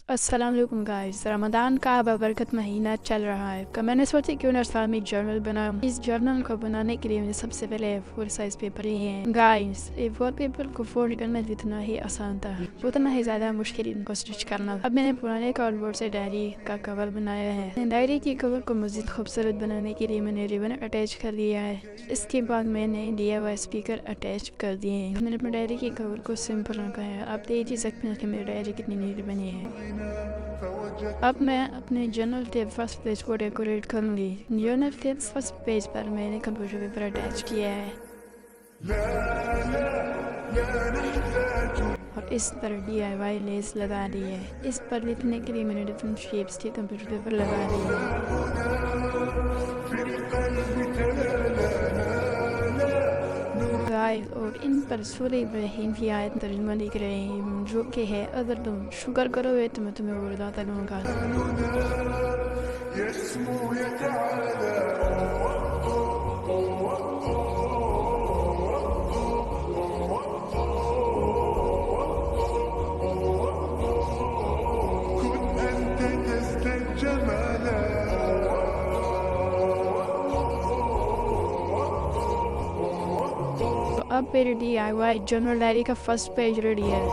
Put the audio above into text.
السلام علیکم گائز، رمضان کا بابرکت مہینہ چل رہا ہے کہ میں نے سوچا کیوں نہ اسلامی جرنل بناؤں۔ اس جرنل کو بنانے کے لیے میں نے سب سے پہلے فور سائز پیپر لیے ہیں۔ گائز فور پیپر کو فولڈ کرنا اتنا ہی آسان تھا، اتنا ہی زیادہ مشکل ان کو اسٹچ کرنا۔ اب میں نے پرانے کارڈ بورڈ سے ڈائری کا کور بنایا ہے۔ ڈائری کی کور کو مزید خوبصورت بنانے کے لیے میں نے ریبن اٹیچ کر لیا ہے۔ اس کے بعد میں نے DIY اسپیکر اٹیچ کر دیے ہیں۔ میں نے اپنے ڈائری کی کور کو سمپل رکھا ہے۔ آپ دیکھ ہی سکتے ہیں کہ میری ڈائری کتنی نیٹ بنی ہے۔ اب میں اپنے جرنل ٹیپ فرسٹ پیج کو ڈیکوریٹ کروں گی۔ جرنل ٹیپ فرسٹ پیج پر میں نے کمپیوٹر پیپر اٹیچ کیا ہے اور اس پر DIY لیس لگا دی ہے۔ اس پر لکھنے کے لیے میں نے ڈفرنٹ شیپس کے کمپیوٹر پیپر لگا دی ہے اور ان پر سورہ ابراہیم کی آیت ترجمہ لکھ رہے ہیں، جو کہ ہے اگر تم شکر کرو گے تو میں تمہیں اور زیادہ دوں گا۔ اب میری DIY جرنل ڈائری کا فرسٹ پیج ریڈی ہے۔